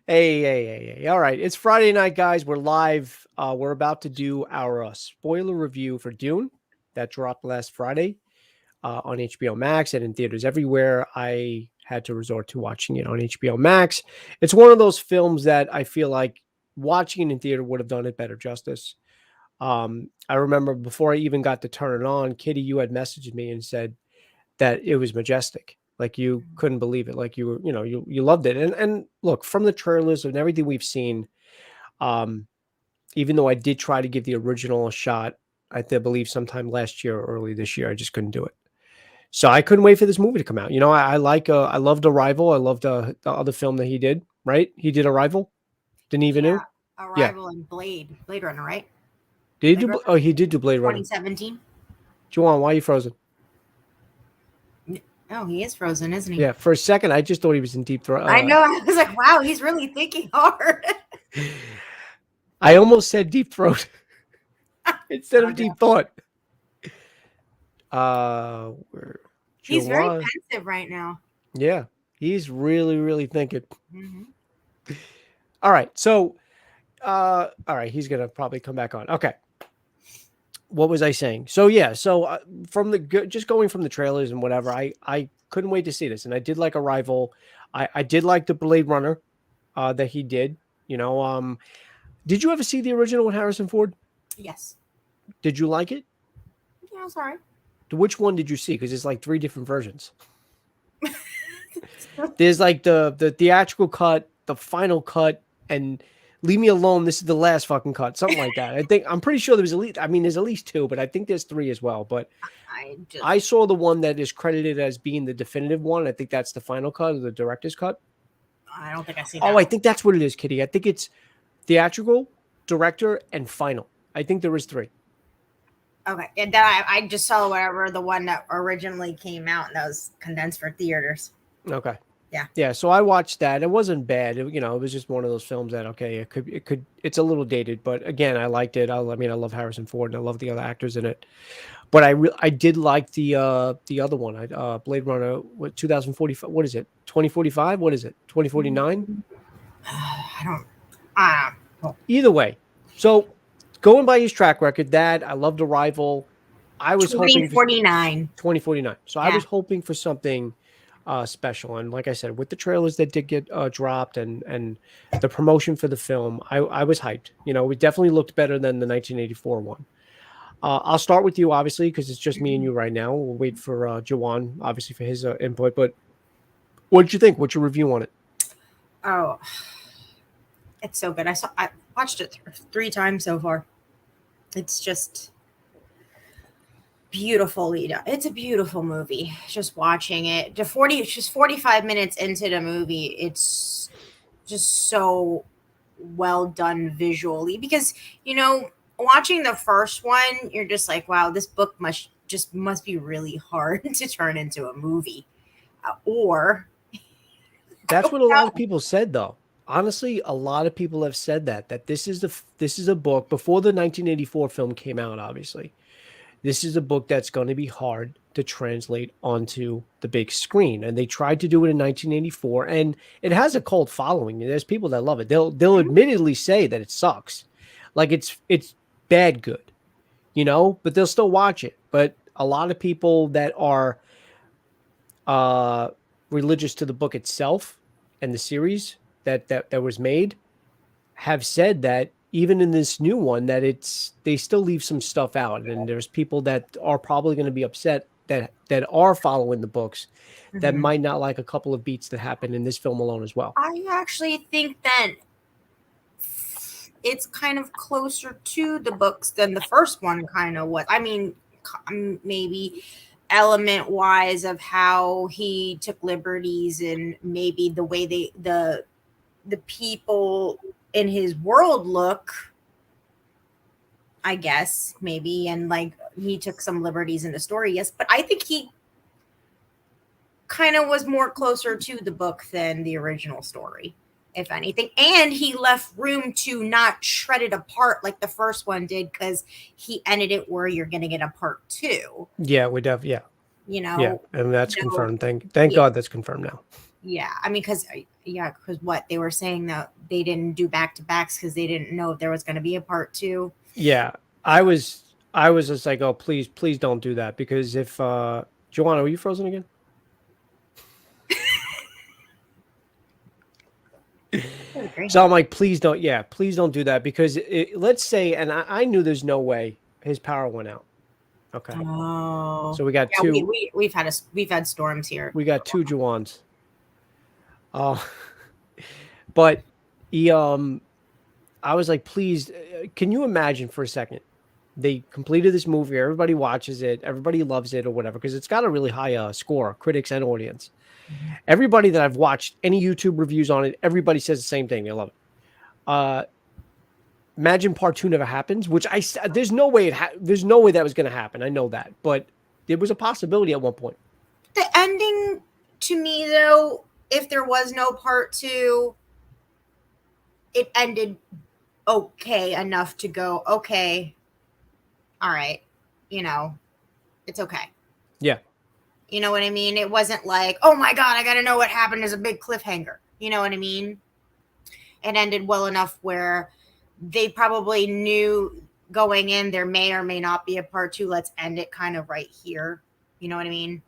Hey. All right. It's Friday night, guys. We're live. We're about to do our spoiler review for Dune that dropped last Friday on HBO Max and in theaters everywhere. I had to resort to watching it on HBO Max. It's one of those films that I feel like watching it in theater would have done it better justice. I remember before I even got to turn it on, Kitty, you had messaged me and said that it was majestic. Like you couldn't believe it. Like you were, you loved it. And look, from the trailers and everything we've seen, um, even though I did try to give the original a shot, believe sometime last year or early this year, I just couldn't do it. So I couldn't wait for this movie to come out. I loved Arrival. I loved the other film that he did. Right? He did Arrival. Didn't even Yeah, knew. Yeah. Arrival and Blade Runner, right? Did he Blade do? Runner? Oh, he did do Blade Runner. 2017. Juwan, why are you frozen? Oh, he is frozen, isn't he? Yeah. For a second, I just thought he was in deep throat. I know. I was like, wow, he's really thinking hard. I almost said deep throat instead of deep thought. He's very pensive right now. Yeah, he's really thinking. Mm-hmm. All right, so all right, he's gonna probably come back on. Okay, what was I saying? So yeah, from just going from the trailers and whatever, I couldn't wait to see this, and I did like Arrival. I did like the Blade Runner that he did. Did you ever see the original with Harrison Ford? Yes. Did you like it? Yeah, I'm sorry. Which one did you see? Because it's like 3 different versions. There's like the theatrical cut, the final cut, and Leave Me Alone. This is the last fucking cut, something like that. I'm pretty sure there's at least 2, but I think there's 3 as well. But I saw the one that is credited as being the definitive one. I think that's the final cut or the director's cut. I don't think I see. I think that's what it is, Kitty. I think it's theatrical, director, and final. I think there is 3. Okay, and then I just saw the one that originally came out and that was condensed for theaters. Okay. Yeah. So I watched that. It wasn't bad. It was just one of those films that it's a little dated, but again, I liked it. I love Harrison Ford and I love the other actors in it. But I did like the other one. Blade Runner, 2045. What is it? 2045? What is it? 2049? I don't. Either way. So going by his track record, I loved Arrival. I was 2049. 2049. So yeah. I was hoping for something special, and like I said, with the trailers that did get dropped and the promotion for the film, I was hyped. It definitely looked better than the 1984 one. I'll start with you, obviously, because it's just me and you right now. We'll wait for Jawan, obviously, for his input. But what did you think? What's your review on it? Oh, it's so good. I watched it 3 times so far. It's just beautiful, Lita. It's a beautiful movie. Just watching it, just 45 minutes into the movie, it's just so well done visually. Because watching the first one, you're just like, wow, this book must be really hard to turn into a movie. Or that's what a lot of people said, though. Honestly, a lot of people have said that this is a book before the 1984 film came out, obviously. This is a book that's going to be hard to translate onto the big screen. And they tried to do it in 1984, and it has a cult following. There's people that love it. They'll admittedly say that it sucks. Like it's bad good, but they'll still watch it. But a lot of people that are religious to the book itself and the series that was made have said that even in this new one that they still leave some stuff out, and there's people that are probably going to be upset that are following the books that might not like a couple of beats that happen in this film alone as well. I actually think that it's kind of closer to the books than the first one kind of was. I mean, maybe element wise of how he took liberties and maybe the way the people in his world look, I guess, maybe, and like he took some liberties in the story, yes, but I think he kind of was more closer to the book than the original story, if anything, and he left room to not shred it apart like the first one did, because he ended it where you're going to get a part 2. Yeah, we def. Yeah. you know. Yeah, and that's You know, confirmed. Thank yeah, God that's confirmed now. yeah. I mean, because what they were saying that they didn't do back to backs because they didn't know if there was going to be a part two. Yeah, I was just like, oh, please don't do that, because if Joanna, are you frozen again? So I'm like, please don't, yeah, please don't do that, because let's say, and I knew there's no way his power went out. Okay, Oh, so we got yeah. two. We've had storms here. We got two Juwans. Uh, but he I was like, please, can you imagine for a second? They completed this movie, everybody watches it, everybody loves it or whatever, because it's got a really high score, critics and audience. Everybody that I've watched any YouTube reviews on it, everybody says the same thing. They love it. Imagine part two never happens, which there's no way there's no way that was going to happen. I know that, but there was a possibility at one point. The ending, to me, though, if there was no part two, it ended okay enough to go, okay, all right, it's okay. Yeah. You know what I mean? It wasn't like, oh my God, I got to know what happened as a big cliffhanger. You know what I mean? It ended well enough where they probably knew going in there may or may not be a part two. Let's end it kind of right here. You know what I mean?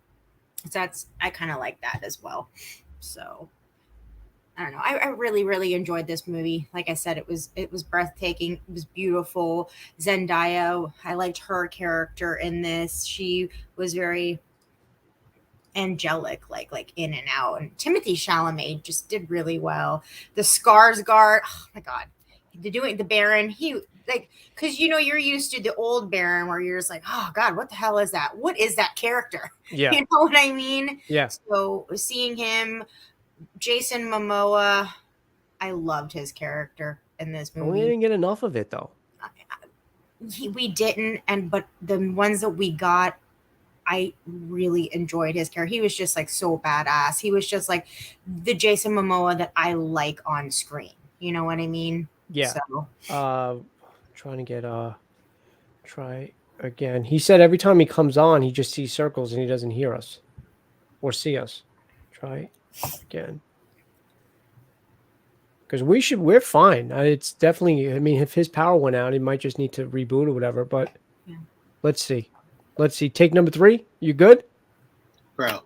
So I kind of like that as well. So I don't know. I really, really enjoyed this movie. Like I said, it was breathtaking. It was beautiful. Zendaya, I liked her character in this. She was very angelic, like in and out. And Timothy Chalamet just did really well. The Skarsgård, oh my God, the Baron, he like, because you're used to the old Baron where you're just like, oh God, what the hell is that? What is that character? Yeah. You know what I mean? Yeah. So seeing him, Jason Momoa, I loved his character in this movie. We didn't get enough of it though. We didn't, but the ones that we got, I really enjoyed his character. He was just like so badass. He was just like the Jason Momoa that I like on screen. You know what I mean? Yeah. So, trying to get try again. He said every time he comes on, he just sees circles and he doesn't hear us or see us. Try again. Because we're fine. It's definitely, I mean, if his power went out, he might just need to reboot or whatever. But yeah. Let's see. Take number 3. You good? Bro,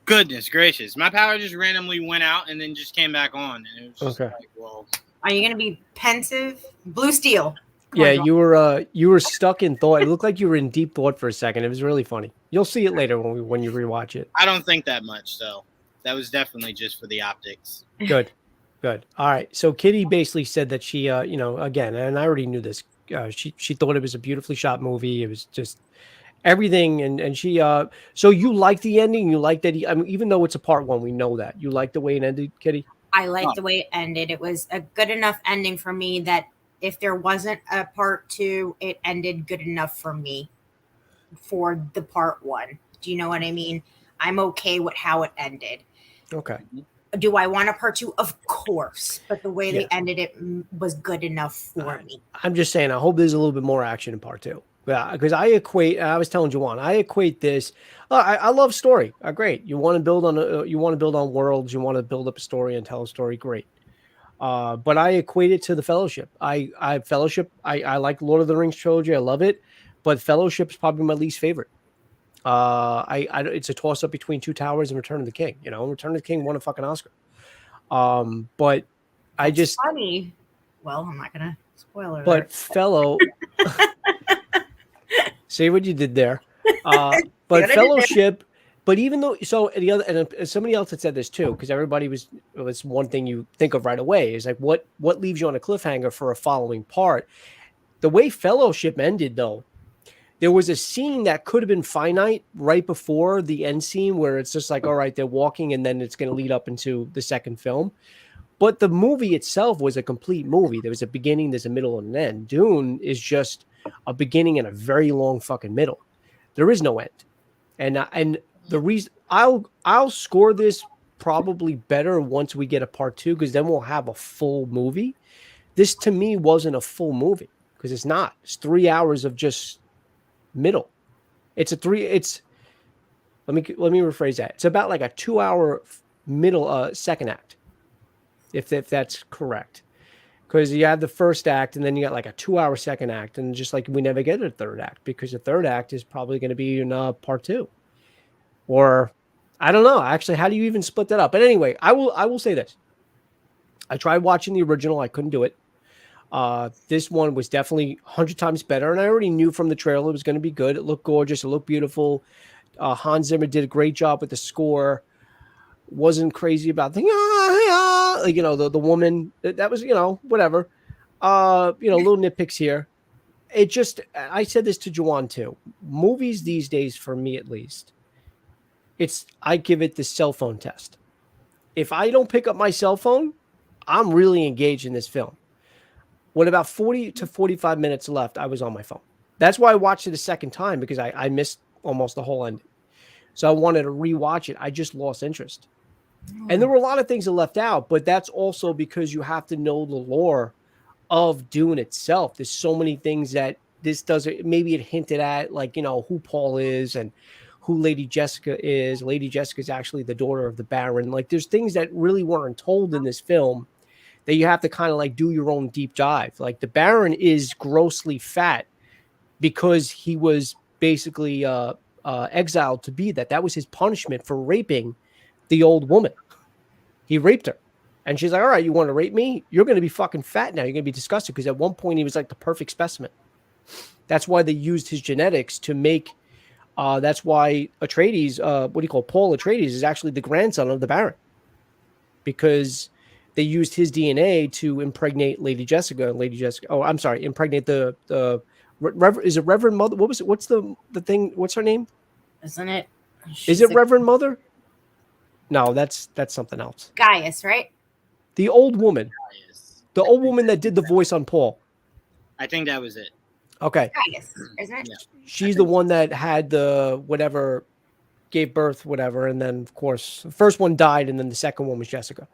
goodness gracious. My power just randomly went out and then just came back on. And it was just okay. Like, well. Are you going to be pensive? Blue Steel. Yeah, you were stuck in thought. It looked like you were in deep thought for a second. It was really funny. You'll see it later when you rewatch it. I don't think that much, though. That was definitely just for the optics. Good. All right. So Kitty basically said that she, again, and I already knew this. She thought it was a beautifully shot movie. It was just everything, and she. So you like the ending? You like that? I mean, even though it's a part 1, we know that you like the way it ended, Kitty. I liked the way it ended. It was a good enough ending for me that if there wasn't a part 2, it ended good enough for me for the part 1. Do you know what I mean? I'm okay with how it ended. Okay. Do I want a part 2? Of course. But the way they ended it was good enough for me. I'm just saying, I hope there's a little bit more action in part 2. Yeah, because I was telling Juwan, I equate this. I love story. Great. You want to build on worlds. You want to build up a story and tell a story. Great. But I equate it to the Fellowship. I like Lord of the Rings trilogy. I love it, but Fellowship is probably my least favorite. It's a toss up between Two Towers and Return of the King. Return of the King won a fucking Oscar. But I just funny. Well, I'm not gonna spoil it. But Fellow, see what you did there. But Fellowship. But even though, so the other, and somebody else had said this too, because everybody was one thing you think of right away is like what leaves you on a cliffhanger for a following part. The way Fellowship ended, though, there was a scene that could have been finite right before the end scene where it's just like, all right, they're walking and then it's going to lead up into the second film. But the movie itself was a complete movie. There was a beginning, there's a middle, and an end. Dune is just a beginning and a very long fucking middle. There is no end. And the reason I'll score this probably better once we get a part 2, because then we'll have a full movie. This to me wasn't a full movie because it's not. It's 3 hours of just middle. It's Let me rephrase that. It's about like a 2-hour middle second act, if that's correct. Because you have the first act, and then you got like a 2-hour second act, and just like we never get a third act, because the third act is probably going to be in part 2, or I don't know. Actually, how do you even split that up? But anyway, I will say this: I tried watching the original, I couldn't do it. This one was definitely 100 times better, and I already knew from the trailer it was going to be good. It looked gorgeous, it looked beautiful. Hans Zimmer did a great job with the score. Wasn't crazy about the like, the woman that was, whatever. Little nitpicks here. It just, I said this to Juwan too. Movies these days, for me at least, I give it the cell phone test. If I don't pick up my cell phone, I'm really engaged in this film. When about 40 to 45 minutes left, I was on my phone. That's why I watched it a second time, because I missed almost the whole ending. So I wanted to rewatch it. I just lost interest. And there were a lot of things that left out, but that's also because you have to know the lore of Dune itself. There's so many things that this doesn't, maybe it hinted at, like, who Paul is and who Lady Jessica is. Lady Jessica is actually the daughter of the Baron. Like, there's things that really weren't told in this film that you have to kind of like do your own deep dive. Like, the Baron is grossly fat because he was basically exiled to be that. That was his punishment for raping the old woman. He raped her. And she's like, all right, you want to rape me? You're going to be fucking fat now. You're going to be disgusted. Because at one point he was like the perfect specimen. That's why they used his genetics to make, that's why Atreides, Paul Atreides is actually the grandson of the Baron. Because they used his DNA to impregnate Lady Jessica. Impregnate the is it Reverend Mother? What was it? What's the thing? What's her name? Isn't it? Is it Reverend Mother? No, that's something else. Gaius, right? The old woman. Gaius. The old woman that did the voice on Paul. I think that was it. Okay. Gaius, isn't it? Yeah. She's the one that had the whatever, gave birth, whatever, and then of course the first one died, and then the second one was Jessica.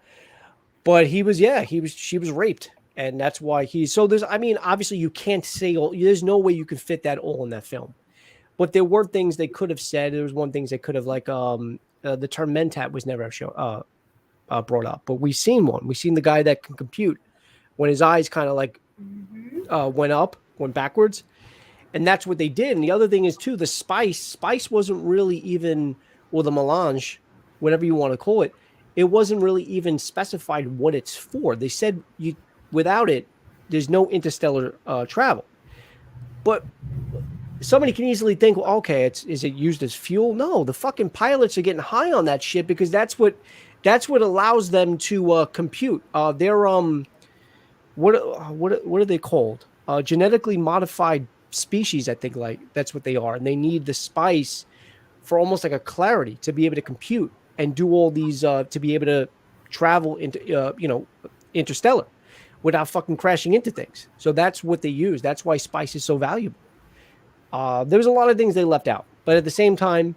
But she was raped, and that's why obviously you can't say there's no way you can fit that all in that film. But there were things they could have said. There was one things they could have, like, the term mentat was never brought up, but we've seen one. We've seen the guy that can compute when his eyes kind of like went backwards, and that's what they did. And the other thing is too, the spice wasn't really even, or the melange, whatever you want to call it, it wasn't really even specified what it's for. They said without it, there's no interstellar travel. But somebody can easily think, well, okay, is it used as fuel? No, the fucking pilots are getting high on that shit because that's what allows them to compute. They're what are they called? Genetically modified species, I think. Like, that's what they are, and they need the spice for almost like a clarity to be able to compute and do all these to be able to travel into interstellar without fucking crashing into things. So that's what they use. That's why spice is so valuable. There was a lot of things they left out, but at the same time,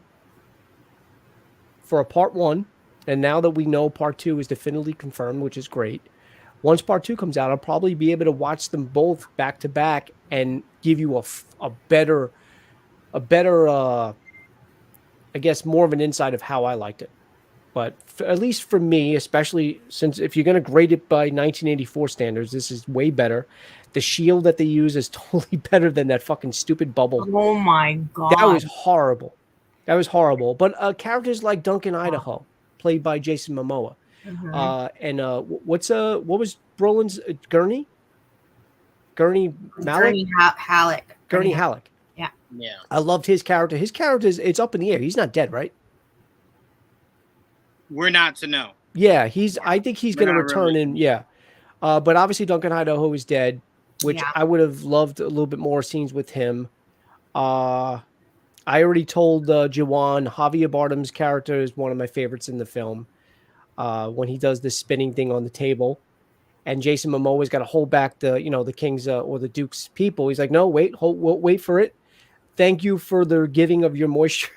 for a part 1, and now that we know part 2 is definitively confirmed, which is great. Once part 2 comes out, I'll probably be able to watch them both back to back and give you a better, I guess, more of an insight of how I liked it. But at least for me, especially since if you're going to grade it by 1984 standards, this is way better. The shield that they use is totally better than that fucking stupid bubble. Oh my God. That was horrible. But characters like Duncan Idaho, played by Jason Momoa. Mm-hmm. And what was Brolin's Gurney? Gurney Malik? Gurney Halleck. Yeah. I loved his character. His character it's up in the air. He's not dead, right? We're not to know. Yeah, I think he's going to return in. Yeah. But obviously Duncan Idaho is dead, which I would have loved a little bit more scenes with him. I already told Jawan, Javier Bardem's character is one of my favorites in the film. When he does this spinning thing on the table, and Jason Momoa's got to hold back the king's or the duke's people. He's like, no, wait for it. Thank you for the giving of your moisture.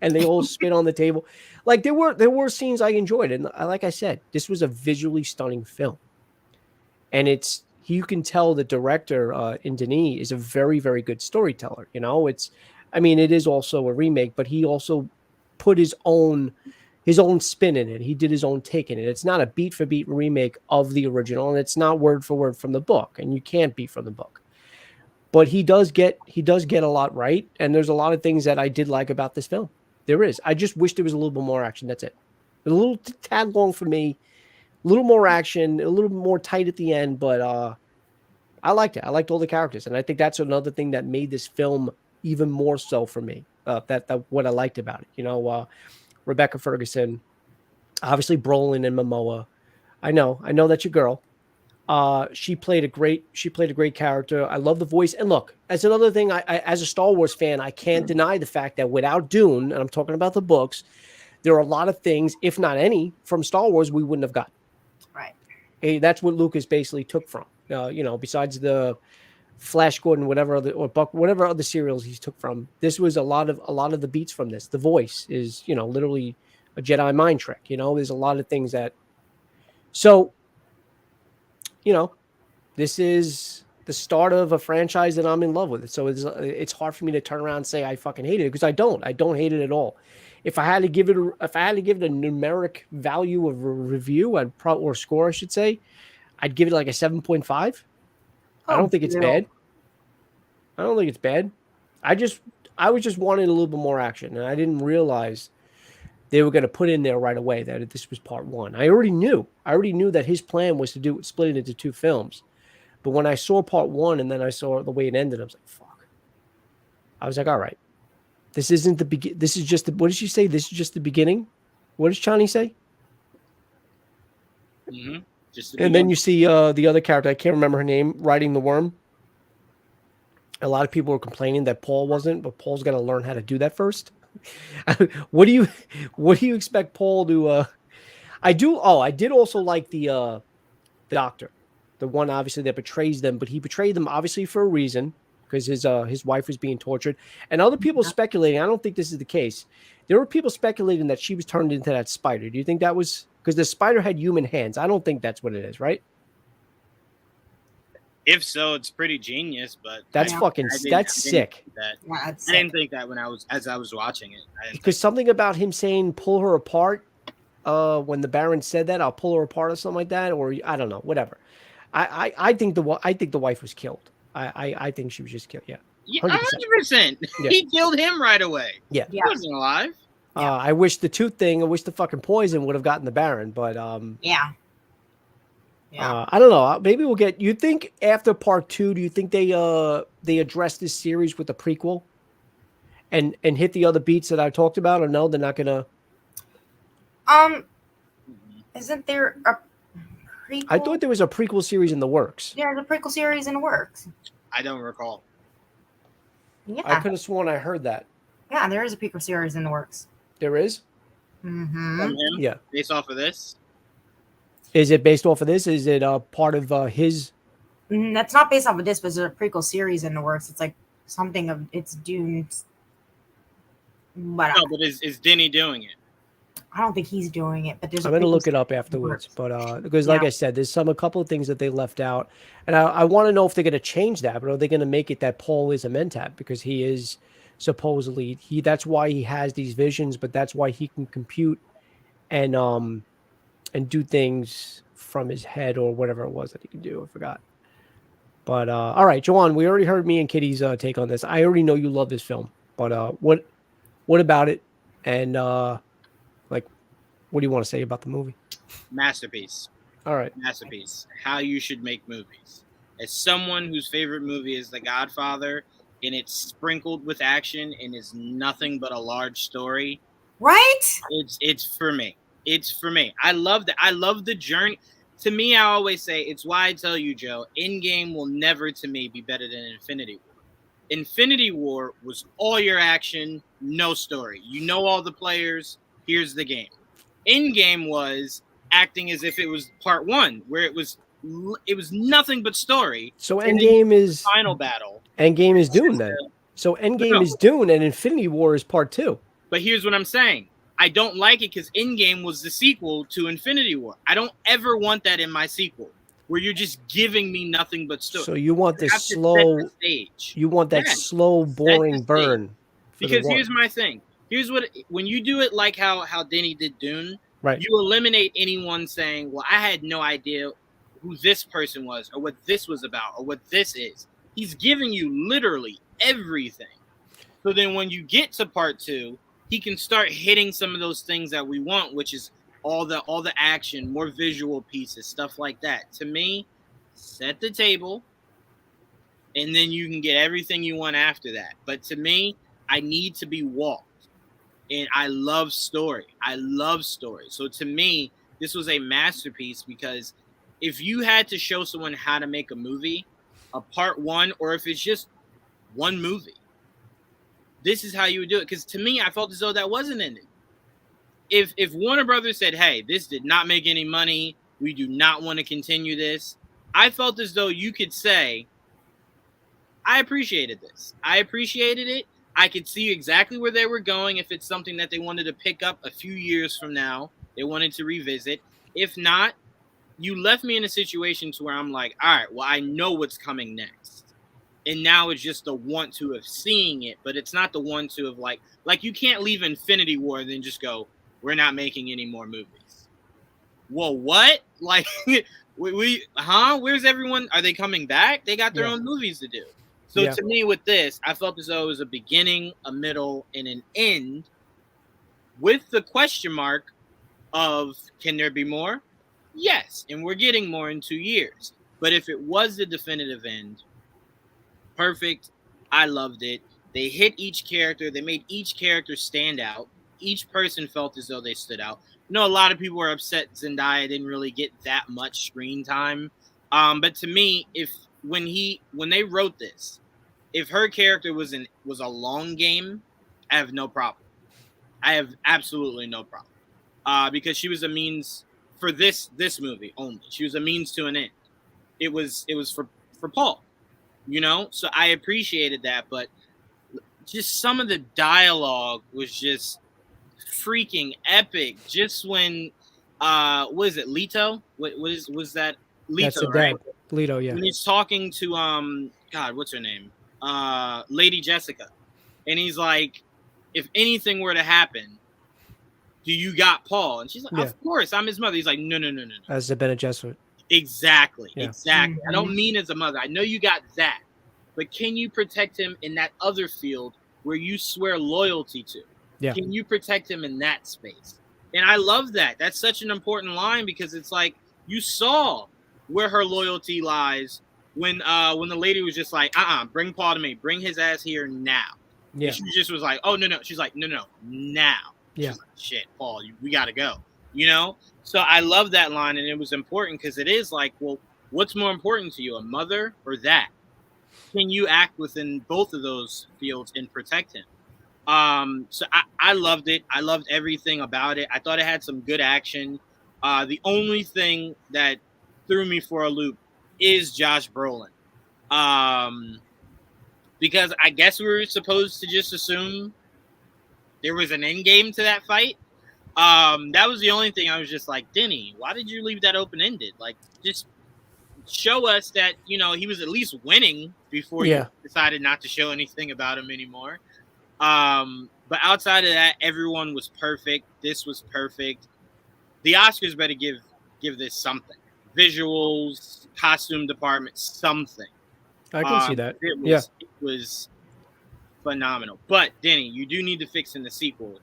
And they all spin on the table. Like, there were scenes I enjoyed, and like I said, this was a visually stunning film. And you can tell the director in Denis is a very, very good storyteller. It is also a remake, but he also put his own spin in it. He did his own take in it. It's not a beat for beat remake of the original, and it's not word for word from the book, and you can't beat from the book. But he does get a lot right, and there's a lot of things that I did like about this film. There is. I just wish there was a little bit more action. That's it. A little tad long for me. A little more action, a little more tight at the end, but I liked it. I liked all the characters, and I think that's another thing that made this film even more so for me. That what I liked about it. You know, Rebecca Ferguson, obviously Brolin and Momoa. I know that's your girl. She played a great character. I love the voice. And look, as another thing, I as a Star Wars fan, I can't deny the fact that without Dune, and I'm talking about the books, there are a lot of things, if not any, from Star Wars we wouldn't have gotten. Right. Hey, that's what Lucas basically took from. You know, besides the Flash Gordon, whatever other serials he took from, this was a lot of the beats from this. The voice is, you know, literally a Jedi mind trick. You know, there's a lot of things that. So, you know, this is the start of a franchise that I'm in love with. So it's hard for me to turn around and say I fucking hate it, because I don't hate it at all. If I had to give it a numeric value of a review, or score, I should say, I'd give it like a 7.5. I don't think it's bad. I don't think it's bad. I was just wanting a little bit more action, and I didn't realize they were going to put in there right away that this was part one. I already knew that his plan was to split it into two films. But when I saw part one and then I saw the way it ended, I was like, fuck. I was like, all right. This isn't the begin. This is just what did she say? This is just the beginning. What does Chani say? Mm-hmm. And then you see the other character, I can't remember her name, riding the worm. A lot of people were complaining that Paul wasn't, but Paul's got to learn how to do that first. What do you expect Paul to? I did also like the doctor, the one obviously that betrays them, but he betrayed them obviously for a reason, because his wife was being tortured, and other people speculating. I don't think this is the case. There were people speculating that she was turned into that spider. Do you think that was because the spider had human hands? I don't think that's what it is, right? If so, it's pretty genius, but that's sick. I didn't think that as I was watching it. Because something about him saying "pull her apart" when the Baron said that, "I'll pull her apart" or something like that, or I don't know, whatever. I think the wife was killed. I think she was just killed. Yeah. 100%. He killed him right away. Yeah. He wasn't alive. I wish the tooth thing, I wish the fucking poison would have gotten the Baron, but yeah. I don't know. Maybe we'll get. You think after part 2, do you think they address this series with a prequel, and hit the other beats that I talked about, or no? They're not gonna. Isn't there a prequel? I thought there was a prequel series in the works. Yeah, the prequel series in the works. I don't recall. Yeah, I could have sworn I heard that. Yeah, there is a prequel series in the works. There is. Mm-hmm. From him? Yeah. Based off of this. Is it based off of this? Is it part of his? That's not based off of this, but there's a prequel series in the works. It's like something of it's Dune. But is Denny doing it? I don't think he's doing it, but there's. I'm going to look it up afterwards, but because like I said, there's a couple of things that they left out, and I want to know if they're going to change that, but are they going to make it that Paul is a mentat because he is supposedly that's why he has these visions, but that's why he can compute and do things from his head or whatever it was that he could do. I forgot. But all right, Joanne, we already heard me and Kitty's take on this. I already know you love this film, but what about it? And what do you want to say about the movie? Masterpiece. All right. Masterpiece. How you should make movies. As someone whose favorite movie is The Godfather, and it's sprinkled with action and is nothing but a large story. Right? It's for me. It's for me. I love that. I love the journey. To me, I always say, it's why I tell you, Joe, Endgame will never, to me, be better than Infinity War. Infinity War was all your action, no story. You know all the players. Here's the game. Endgame was acting as if it was part 1, where it was nothing but story. So Endgame is final battle. Endgame is Dune then. So Endgame is Dune, and Infinity War is part 2. But here's what I'm saying. I don't like it because Endgame was the sequel to Infinity War. I don't ever want that in my sequel, where you're just giving me nothing but story. So you want this slow stage. You want that slow, boring burn. Because here's my thing. when you do it like how Denny did Dune, Right. you eliminate anyone saying, well, I had no idea who this person was or what this was about or what this is. He's giving you literally everything. So then when you get to part 2, he can start hitting some of those things that we want, which is all the action, more visual pieces, stuff like that. To me, set the table, and then you can get everything you want after that. But to me, I need to be walked. And I love story. So to me, this was a masterpiece, because if you had to show someone how to make a movie, a part 1, or if it's just one movie, this is how you would do it. Because to me, I felt as though that wasn't in it. If Warner Brothers said, hey, this did not make any money, we do not want to continue this, I felt as though you could say, I appreciated this. I appreciated it. I could see exactly where they were going. If it's something that they wanted to pick up a few years from now, they wanted to revisit. If not, you left me in a situation to where I'm like, all right, well, I know what's coming next. And now it's just the want to of seeing it, but it's not the want to of like you can't leave Infinity War and then just go, we're not making any more movies. Well, what? Like, where's everyone? Are they coming back? They got their own movies to do. So to me, with this, I felt as though it was a beginning, a middle, and an end, with the question mark of, can there be more? Yes, and we're getting more in 2 years. But if it was the definitive end, perfect. I loved it. They hit each character. They made each character stand out. Each person felt as though they stood out. I know a lot of people were upset Zendaya didn't really get that much screen time. But to me, when they wrote this, if her character was a long game, I have no problem. I have absolutely no problem. Because she was a means for this movie only. She was a means to an end. It was for Paul, So I appreciated that, but just some of the dialogue was just freaking epic. Just when what is it, Leto? What was that? Leto, that's the right? dad. Leto, yeah. When he's talking to God, what's her name? Lady Jessica. And he's like, if anything were to happen, do you got Paul? And she's like, of course, I'm his mother. He's like, no. As the Bene Gesserit. Exactly. Yeah. Exactly. Mm-hmm. I don't mean as a mother. I know you got that. But can you protect him in that other field where you swear loyalty to? Yeah. Can you protect him in that space? And I love that. That's such an important line, because it's like you saw where her loyalty lies when the lady was just like, bring Paul to me. Bring his ass here now. Yeah. And she just was like, oh, no. She's like, no, now. Yeah. She's like, shit, Paul, we got to go. So I love that line, and it was important because it is like, well, what's more important to you, a mother or that? Can you act within both of those fields and protect him? So I loved it. I loved everything about it. I thought it had some good action. The only thing that threw me for a loop is Josh Brolin. Because I guess we were supposed to just assume there was an end game to that fight. That was the only thing I was just like, Denny, why did you leave that open-ended? Like, just show us that, he was at least winning before you decided not to show anything about him anymore. But outside of that, everyone was perfect. This was perfect. The Oscars better give this something. Visuals, costume department, something. I can see that. It was phenomenal. But Denny, you do need to fix in the sequel.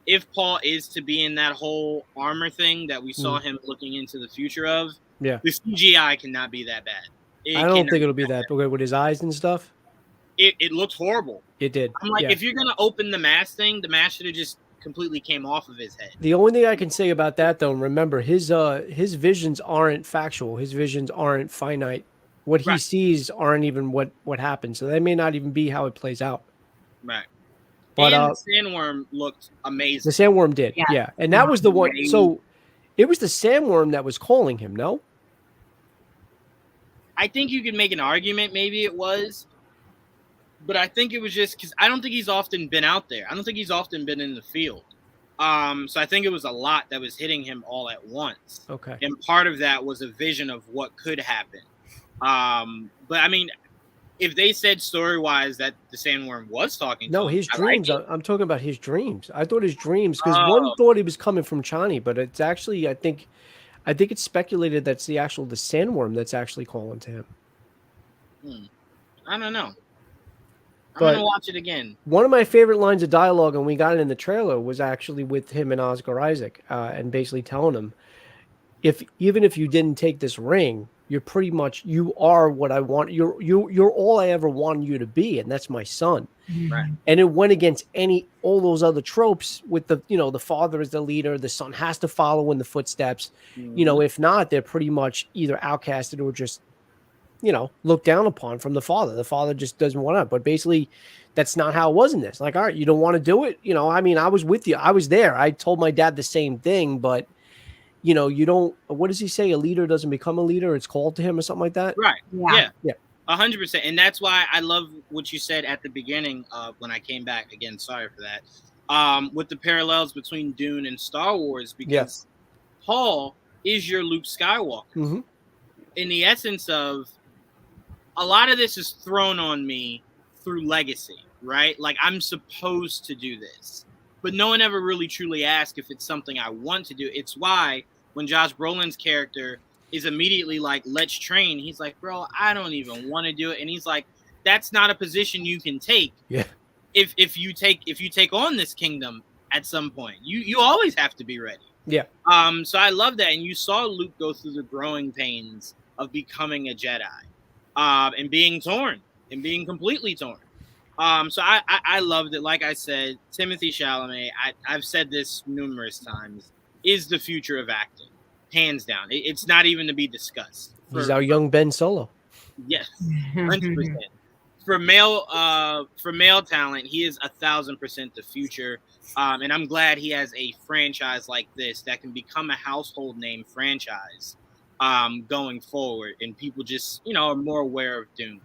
If Paul is to be in that whole armor thing that we saw him looking into the future of, the CGI cannot be that bad. I don't think it'll be that bad with his eyes and stuff. It looked horrible. It did. I'm like, if you're gonna open the mask thing, the mask should have just completely came off of his head. The only thing I can say about that, though, remember his visions aren't factual. His visions aren't finite. What he sees aren't even what happens. So that may not even be how it plays out. Right. But and the sandworm looked amazing. The sandworm did, yeah. And that was the one. So it was the sandworm that was calling him, no? I think you could make an argument maybe it was. But I think it was just because I don't think he's often been out there. I don't think he's often been in the field. So I think it was a lot that was hitting him all at once. Okay. And part of that was a vision of what could happen. But I mean, if they said story-wise that the Sandworm was talking to No, him, his I like dreams. it. I'm talking about his dreams. I thought his dreams, because Oh. one thought he was coming from Chani, but it's actually, I think it's speculated that's the Sandworm that's actually calling to him. I don't know. I'm But gonna watch it again. one of my favorite lines of dialogue, and we got it in the trailer, was actually with him and Oscar Isaac, and basically telling him, even if you didn't take this ring, you're pretty much, you are what I want. You're all I ever wanted you to be, and that's my son. Right. And it went against all those other tropes with the, the father is the leader, the son has to follow in the footsteps. If not, they're pretty much either outcasted or just, looked down upon from the father. The father just doesn't want to. But basically, that's not how it was in this. Like, all right, you don't want to do it. I mean, I was with you. I was there. I told my dad the same thing, but you don't. What does he say? A leader doesn't become a leader. It's called to him or something like that. Right. Yeah. 100%. And that's why I love what you said at the beginning when I came back. Again, sorry for that. With the parallels between Dune and Star Wars, because Paul is your Luke Skywalker. In the essence of, a lot of this is thrown on me through legacy, right? Like, I'm supposed to do this. But no one ever really truly asked if it's something I want to do. It's why when Josh Brolin's character is immediately like, let's train, he's like, bro, I don't even want to do it. And he's like, that's not a position you can take. Yeah. If you take on this kingdom at some point, you always have to be ready. Yeah. So I love that. And you saw Luke go through the growing pains of becoming a Jedi, and being torn and being completely torn. So I loved it. Like I said, Timothée Chalamet, I've said this numerous times, is the future of acting, hands down. It's not even to be discussed. He's our young Ben Solo. Yes, 100%. For male talent, he is 1,000% the future. And I'm glad he has a franchise like this that can become a household name franchise going forward, and people just are more aware of Dune.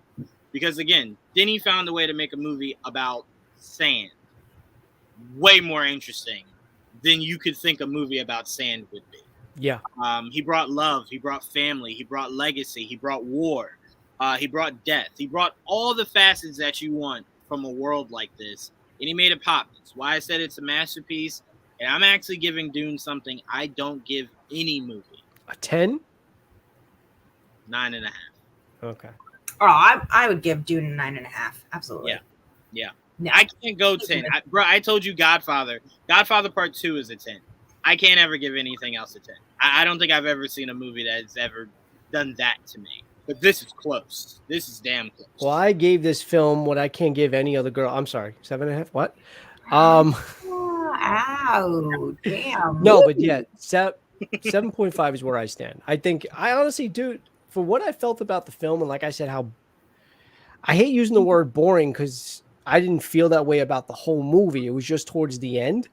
Because again, then he found a way to make a movie about sand. Way more interesting than you could think a movie about sand would be. Yeah. He brought love, he brought family, he brought legacy, he brought war, he brought death. He brought all the facets that you want from a world like this, and he made it pop. That's why I said it's a masterpiece, and I'm actually giving Dune something I don't give any movie. A 10? 9.5. Okay. Oh, I would give Dune a 9.5. Absolutely. Yeah. No. I can't go 10. I told you Godfather. Godfather Part 2 is a 10. I can't ever give anything else a 10. I don't think I've ever seen a movie that's ever done that to me. But this is close. This is damn close. Well, I gave this film what I can't give any other girl. I'm sorry, 7.5. What? Ow, damn. No, but yeah, 7.5 is where I stand. I think I honestly, dude, for what I felt about the film, and like I said, how I hate using the word boring because I didn't feel that way about the whole movie. It was just towards the end.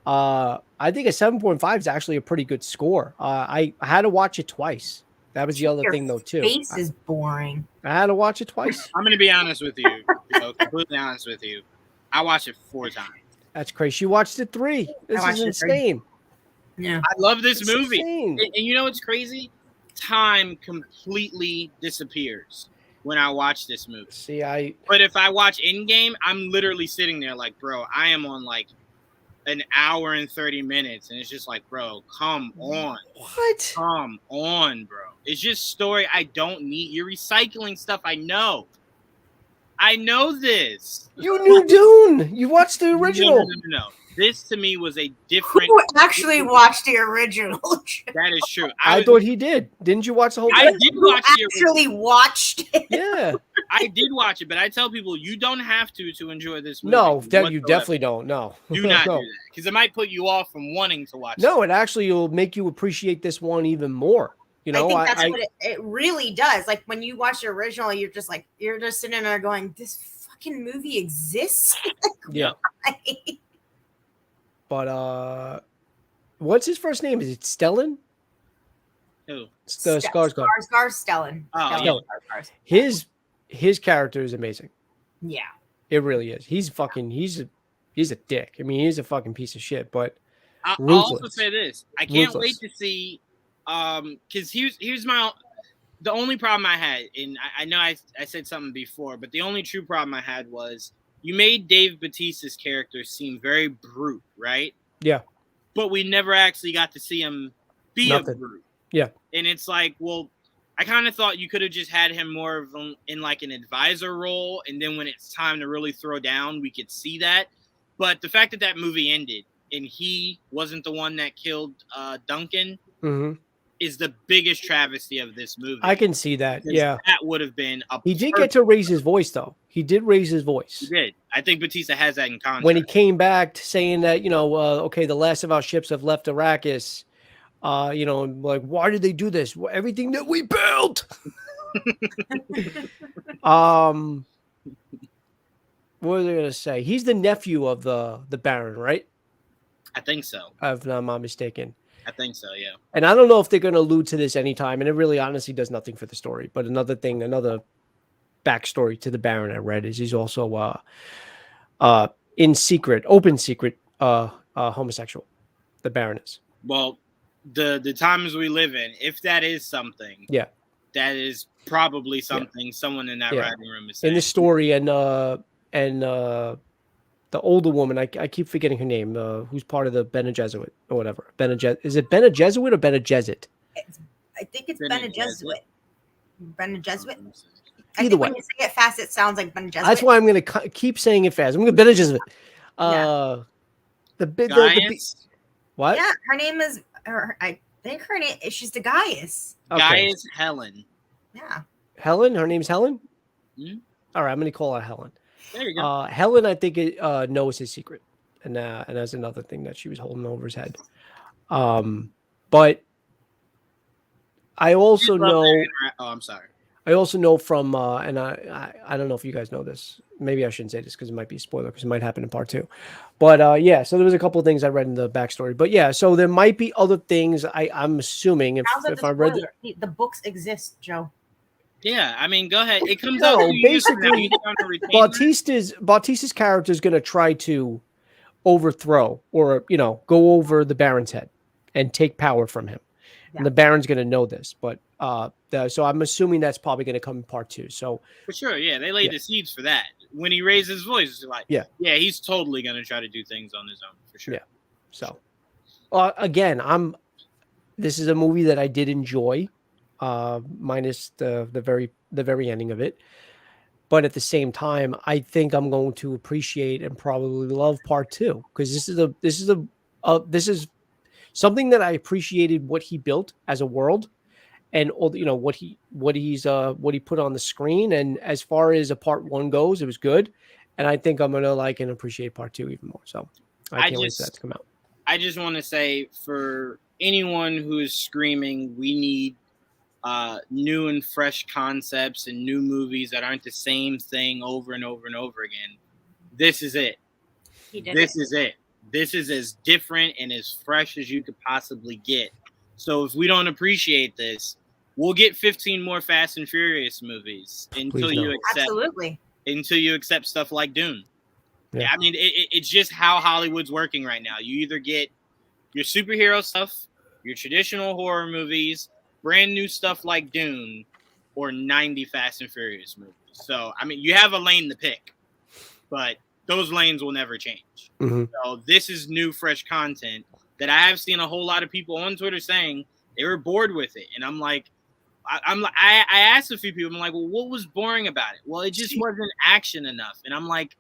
I think a 7.5 is actually a pretty good score. I had to watch it twice. That was the other thing, though, too. Face is boring. I had to watch it twice. I'm going to be honest with you. Completely honest with you. I watched it 4 times. That's crazy. You watched it 3. This is insane. Yeah. I love this movie. Insane. And you know what's crazy? Time completely disappears when I watch this movie. See, But if I watch Endgame, I'm literally sitting there like, bro, I am on like an hour and 30 minutes. And it's just like, bro, come on. What? Come on, bro. It's just story I don't need. You're recycling stuff I know. I know this. You knew Dune. You watched the original. No. This to me was a different. Who actually watched the original? That is true. I thought he did. Didn't you watch the whole I thing? did watch the original. Actually watched it. Yeah. I did watch it, but I tell people you don't have to enjoy this movie. No, you whatsoever. definitely don't. No. Do not No. do that because it might put you off from wanting to watch. No, it actually will make you appreciate this one even more. You know, I think that's what it really does. Like when you watch the original, you're just sitting there going, "This fucking movie exists." Yeah. But what's his first name? Is it Stellan? Who? Skarsgård. Stellan. Oh, yeah. His character is amazing. Yeah. It really is. He's a dick. I mean, he's a fucking piece of shit, but I'll also say this. I can't wait to see because here's my the only problem I had, and I know I said something before, but the only true problem I had was you made Dave Bautista's character seem very brute, right? Yeah. But we never actually got to see him be a brute. Yeah. And it's like, well, I kind of thought you could have just had him more of in like an advisor role, and then when it's time to really throw down, we could see that. But the fact that that movie ended and he wasn't the one that killed Duncan is the biggest travesty of this movie. I can see that. Yeah, that would have been a. He did get to raise his voice, though. He did raise his voice. He did. I think Bautista has that in contract. When he came back saying that, okay, the last of our ships have left Arrakis. Like, why did they do this? Everything that we built. What was I gonna say? He's the nephew of the Baron, right? I think so. If I'm not mistaken. I think so, yeah. And I don't know if they're going to allude to this anytime, and it really honestly does nothing for the story. But another backstory to the Baron I read is he's also open secret homosexual. The Baron is. Well, the times we live in, if that is something, that is probably something someone in that writing room is saying. In the story, and the older woman, I keep forgetting her name, who's part of the Bene Gesserit or whatever. Is it Bene Gesserit or Bene Gesserit? I think it's Bene Gesserit. Bene Gesserit. Either way. When you say it fast, it sounds like Bene Gesserit. That's why I'm going to keep saying it fast. I'm going to Bene Gesserit. What? Yeah, her name is, I think her name, she's the Gaius. Okay. Gaius Helen. Yeah. Helen? Her name's Helen? Mm-hmm. All right, I'm going to call her Helen. There you go. Helen, I think, knows his secret, and that's another thing that she was holding over his head. But I also know. Oh, I'm sorry. I also know from, and I don't know if you guys know this. Maybe I shouldn't say this because it might be a spoiler because it might happen in part 2. But so there was a couple of things I read in the backstory. But yeah, so there might be other things. I'm assuming if I read the books exist, Joe. Yeah, I mean, go ahead. It comes out. No, basically, Bautista's character is going to try to overthrow or go over the Baron's head and take power from him. Yeah. And the Baron's going to know this, but so I'm assuming that's probably going to come in part 2. So for sure, yeah, they laid the seeds for that. When he raised his voice, it's like, yeah, he's totally going to try to do things on his own for sure. Yeah. So again, this is a movie that I did enjoy. Minus the very ending of it, but at the same time, I think I'm going to appreciate and probably love part 2 because this is something that I appreciated what he built as a world, and what he put on the screen. And as far as a part 1 goes, it was good, and I think I'm gonna like and appreciate part 2 even more. So I can't wait for that to come out. I just want to say for anyone who is screaming, we need new and fresh concepts and new movies that aren't the same thing over and over and over again. This is it. This is it. This is as different and as fresh as you could possibly get. So if we don't appreciate this, we'll get 15 more Fast and Furious movies until you accept stuff like Dune. Yeah, I mean, it's just how Hollywood's working right now. You either get your superhero stuff, your traditional horror movies, brand new stuff like Dune, or 90 Fast and Furious movies. So, I mean, you have a lane to pick, but those lanes will never change. Mm-hmm. So this is new, fresh content that I have seen a whole lot of people on Twitter saying they were bored with it. And I'm like, I asked a few people, I'm like, well, what was boring about it? Well, it just wasn't action enough. And I'm like,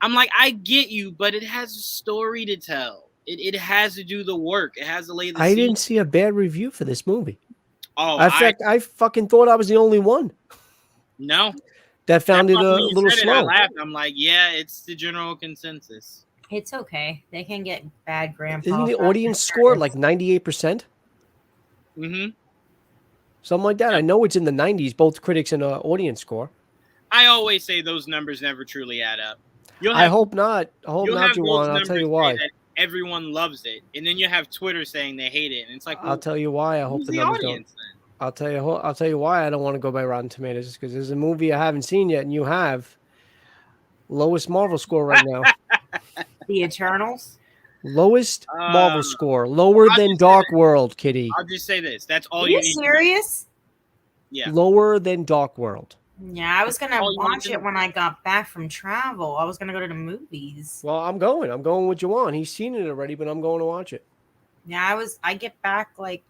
I get you, but it has a story to tell. It has to do the work. It has to lay the I didn't see a bad review for this movie. Oh, in fact, I fucking thought I was the only one. No. That found it a little slow. I laughed. I'm like, yeah, it's the general consensus. It's okay. They can get bad grandpa. Isn't the audience score like 98%? Mm-hmm. Something like that. I know it's in the 90s, both critics and audience score. I always say those numbers never truly add up. I hope not. I hope not, Juwan. I'll tell you why. Everyone loves it, and then you have Twitter saying they hate it, and it's like, well, I'll tell you why. I hope the numbers don't. I'll tell you why I don't want to go by Rotten Tomatoes, because there's a movie I haven't seen yet, and you have lowest Marvel score right now. The Eternals. Lowest Marvel score, lower than Dark World, Kitty. I'll just say this: that's all Are you you need. Serious? Yeah. lower than Dark World. Yeah, I was gonna all you wanna watch do. it when I got back from travel. I was gonna go to the movies. Well, I'm going with Juwan. He's seen it already, but I'm going to watch it. Yeah, I get back like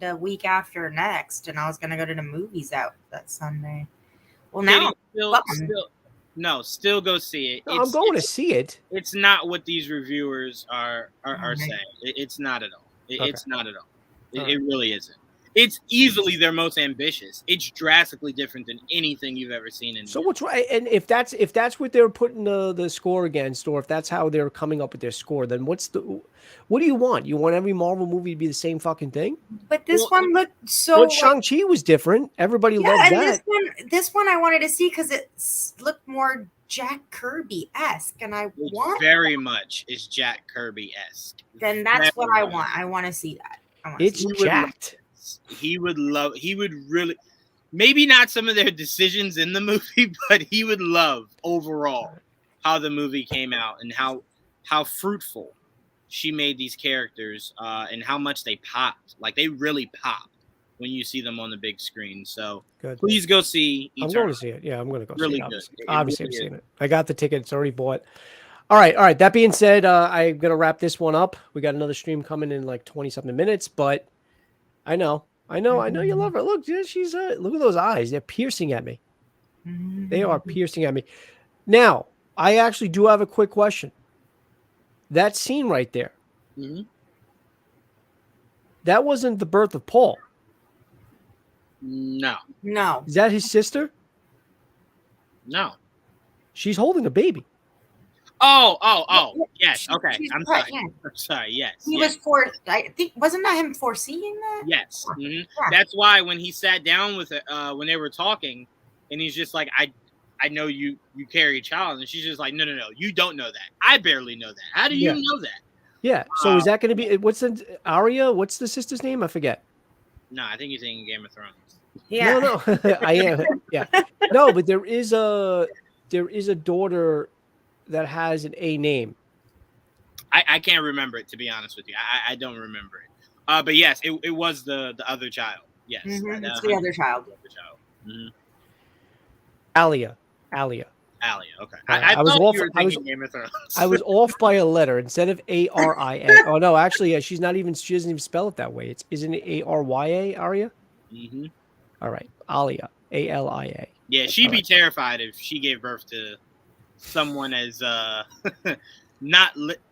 the week after next, and I was gonna go to the movies out that Sunday. Well, now Still go see it. No, I'm going to see it. It's not what these reviewers are Okay. saying. It's not at all. Okay. It's not at all. All right. It really isn't. It's easily their most ambitious. It's drastically different than anything you've ever seen in. So what's right? And if that's what they're putting the score against, or if that's how they're coming up with their score, then what do you want? You want every Marvel movie to be the same fucking thing? but this one looked so. But Shang-Chi was different. Everybody loved that. This one I wanted to see because it looked more Jack Kirby-esque, and Very much is Jack Kirby-esque. Then that's what I want. I want to see that. It's jacked. He would really, maybe not some of their decisions in the movie, but he would love overall how the movie came out and how fruitful she made these characters and how much they popped. Like, they really pop when you see them on the big screen. So please go see Eternal. I'm going to see it. Yeah, I'm going to go really see it. good. Obviously, I've seen it. I got the ticket. It's already bought. All right. That being said, I'm going to wrap this one up. We got another stream coming in like 20-something minutes, but I know you love her. Look, she's look at those eyes. They're piercing at me. They are piercing at me. Now, I actually do have a quick question. That scene right there, that wasn't the birth of Paul. No. Is that his sister? No. She's holding a baby. Oh, yes. Okay. I'm sorry. Yeah. I'm sorry. Yes. He was I think, wasn't that him foreseeing that? Yes. Yeah. That's why when he sat down with it, when they were talking, and he's just like, I know you carry a child, and she's just like, no, you don't know that. I barely know that. How do you know that? Yeah. So is that going to be what's the Arya? What's the sister's name? I forget. No, I think he's in Game of Thrones. Yeah. No, I am. Yeah. No, but there is a daughter that has an A name. I can't remember it, to be honest with you. I don't remember it. But yes, it was the other child. Yes, it's the other child. Alia. Okay. I was thought off. you were thinking Game of Thrones. I was off by a letter instead of Aria. Oh no, actually, yeah, she doesn't even spell it that way. Isn't it Arya? Aria? Mm-hmm. All right, Alia. Alia. Yeah, she'd be terrified if she gave birth to someone as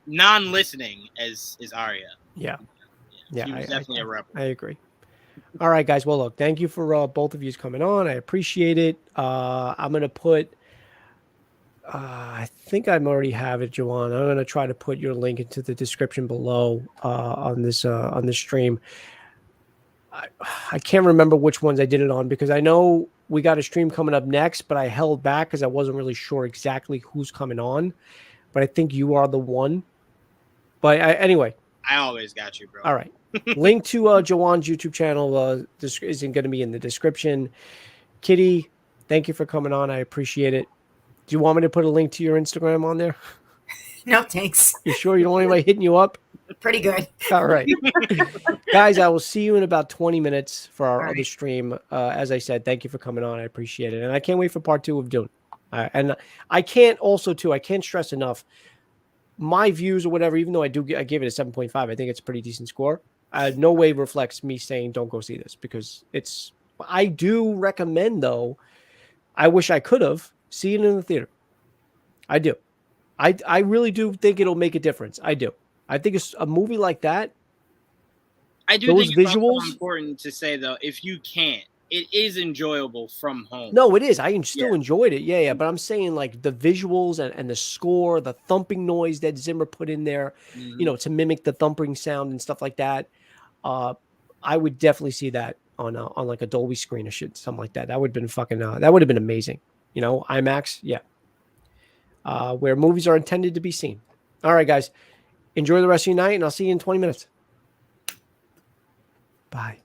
non-listening as Arya. Yeah. She was definitely a rebel. I agree. All right, guys. Well, look, thank you for both of you coming on. I appreciate it. I'm gonna put. I think I already have it, Joanne. I'm gonna try to put your link into the description below on this stream. I can't remember which ones I did it on because I know we got a stream coming up next, but I held back because I wasn't really sure exactly who's coming on. But I think you are the one. But anyway. I always got you, bro. All right. Link to Joanne's YouTube channel isn't going to be in the description. Kitty, thank you for coming on. I appreciate it. Do you want me to put a link to your Instagram on there? No, thanks. You sure you don't want anybody hitting you up? Pretty good. All right. Guys, I will see you in about 20 minutes for our other stream. As I said, thank you for coming on. I appreciate it. And I can't wait for part 2 of Dune. And I can't stress enough my views or whatever, even though I gave it a 7.5, I think it's a pretty decent score. No way reflects me saying don't go see this because I do recommend, though, I wish I could have seen it in the theater. I do. I really do think it'll make a difference. I do. I think it's a movie like that. I do think it's also important to say, though, if you can't, it is enjoyable from home. No, it is. I still enjoyed it. Yeah. But I'm saying like the visuals and the score, the thumping noise that Zimmer put in there, to mimic the thumping sound and stuff like that. I would definitely see that on like a Dolby screen or shit, something like that. That would have been that would have been amazing. IMAX. Yeah. Where movies are intended to be seen. All right, guys. Enjoy the rest of your night, and I'll see you in 20 minutes. Bye.